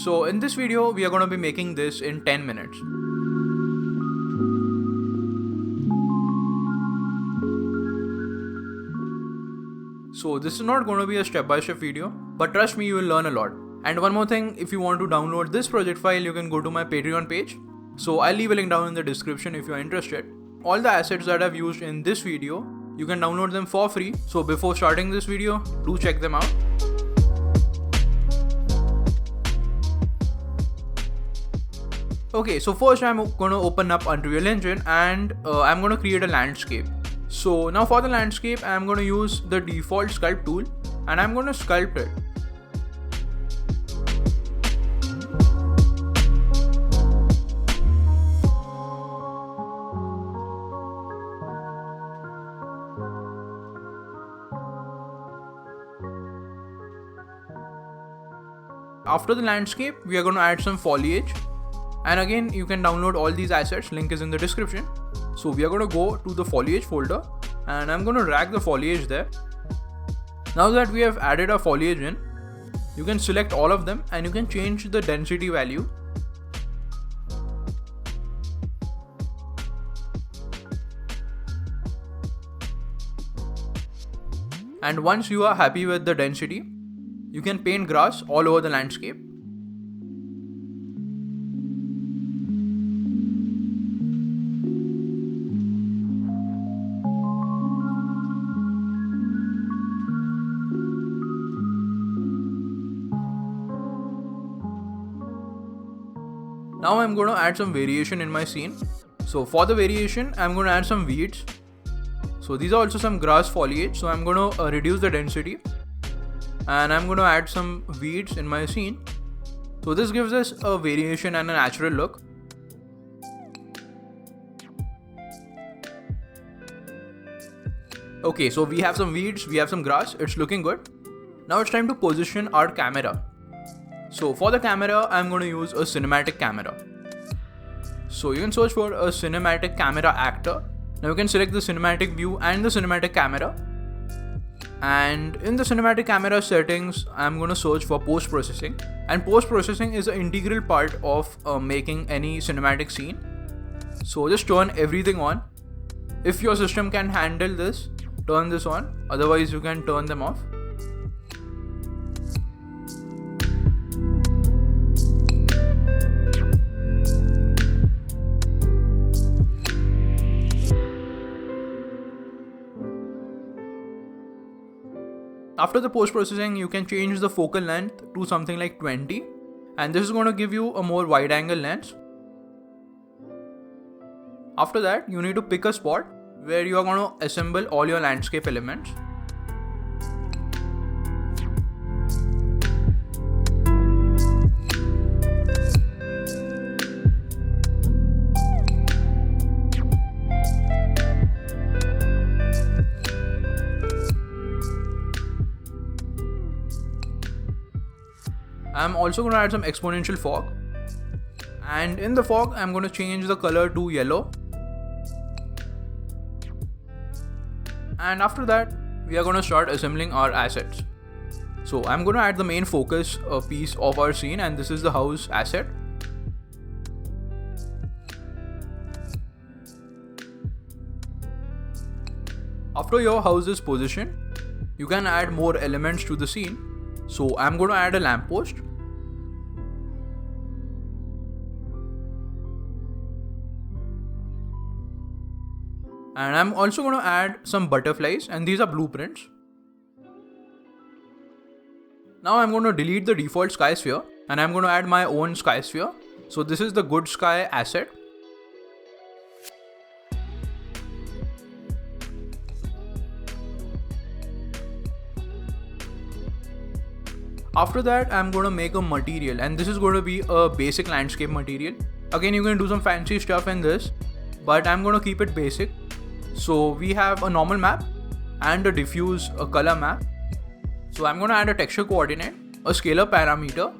So in this video, we are going to be making this in 10 minutes. So this is not going to be a step-by-step video, but trust me, you will learn a lot. And one more thing, if you want to download this project file, you can go to my Patreon page. So I'll leave a link down in the description if you are interested. All the assets that I've used in this video, you can download them for free. So before starting this video, do check them out. Okay, so first I'm going to open up Unreal Engine and I'm going to create a landscape. So now for the landscape, I'm going to use the default sculpt tool and I'm going to sculpt it. After the landscape, we are going to add some foliage. And again, you can download all these assets, link is in the description. So we are going to go to the foliage folder and I'm going to drag the foliage there. Now that we have added our foliage in, you can select all of them and you can change the density value. And once you are happy with the density, you can paint grass all over the landscape. Now I'm going to add some variation in my scene. So for the variation, I'm going to add some weeds. So these are also some grass foliage. So I'm going to reduce the density. And I'm going to add some weeds in my scene. So this gives us a variation and a natural look. Okay, so we have some weeds, we have some grass, it's looking good. Now it's time to position our camera. So for the camera, I'm going to use a cinematic camera. So you can search for a cinematic camera actor. Now you can select the cinematic view and the cinematic camera. And in the cinematic camera settings, I'm going to search for post-processing. And post-processing is an integral part of making any cinematic scene. So just turn everything on. If your system can handle this, turn this on. Otherwise, you can turn them off. After the post-processing, you can change the focal length to something like 20. And this is going to give you a more wide angle lens. After that, you need to pick a spot where you are going to assemble all your landscape elements. I'm also going to add some exponential fog, and in the fog I'm going to change the color to yellow, and after that we are going to start assembling our assets. So I'm going to add the main focus piece of our scene, and this is the house asset. After your house is positioned, you can add more elements to the scene. So I'm going to add a lamppost. And I'm also going to add some butterflies, and these are blueprints. Now I'm going to delete the default sky sphere and I'm going to add my own sky sphere. So this is the good sky asset. After that, I'm going to make a material, and this is going to be a basic landscape material. Again, you can do some fancy stuff in this, but I'm going to keep it basic. So we have a normal map and a diffuse color map. So I'm going to add a texture coordinate, a scalar parameter,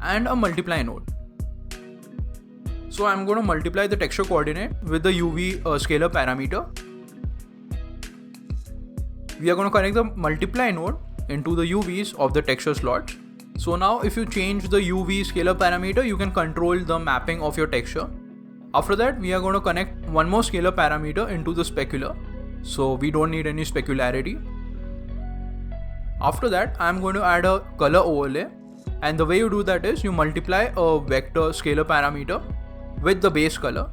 and a multiply node. So I'm going to multiply the texture coordinate with the UV scalar parameter. We are going to connect the multiply node into the UVs of the texture slots. So now if you change the UV scalar parameter, you can control the mapping of your texture. After that, we are going to connect one more scalar parameter into the specular. So we don't need any specularity. After that, I'm going to add a color overlay. And the way you do that is you multiply a vector scalar parameter with the base color.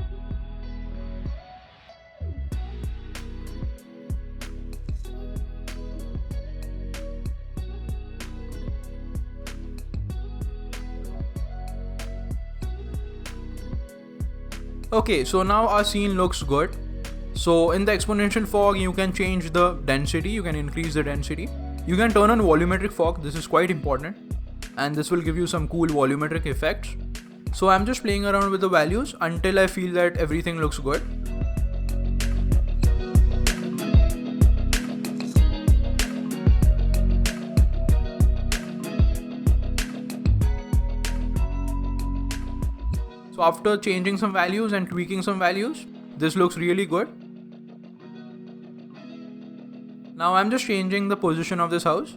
Okay, so now our scene looks good. So in the exponential fog, you can change the density, you can increase the density. You can turn on volumetric fog, this is quite important. And this will give you some cool volumetric effects. So I'm just playing around with the values until I feel that everything looks good. So after changing some values and tweaking some values, this looks really good. Now I'm just changing the position of this house.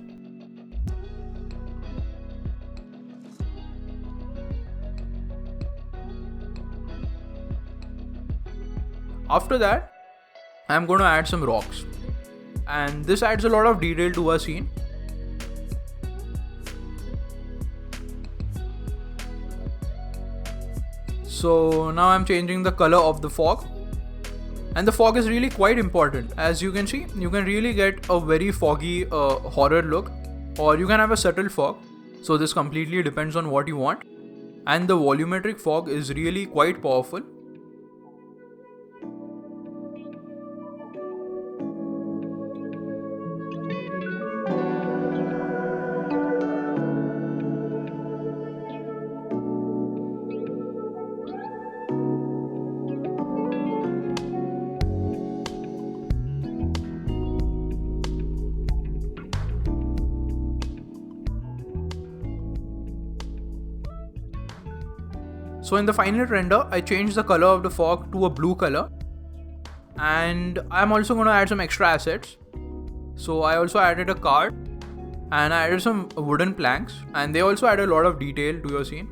After that, I'm going to add some rocks. And this adds a lot of detail to our scene. So now I'm changing the color of the fog. And the fog is really quite important. As you can see, you can really get a very foggy horror look, or you can have a subtle fog. So this completely depends on what you want. And the volumetric fog is really quite powerful. So in the final render, I changed the color of the fog to a blue color. And I'm also going to add some extra assets. So I also added a card and I added some wooden planks, and they also add a lot of detail to your scene.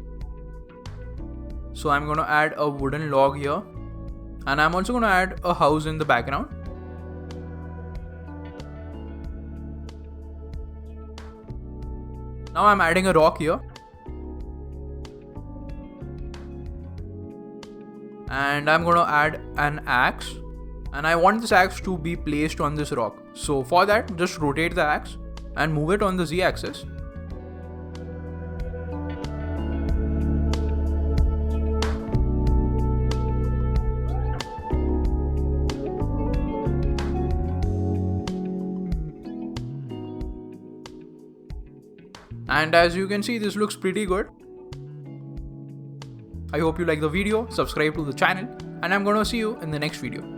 So I'm going to add a wooden log here, and I'm also going to add a house in the background. Now I'm adding a rock here. And I'm going to add an axe, and I want this axe to be placed on this rock. So for that, just rotate the axe and move it on the z-axis. And as you can see, this looks pretty good. I hope you like the video, subscribe to the channel, and I'm gonna see you in the next video.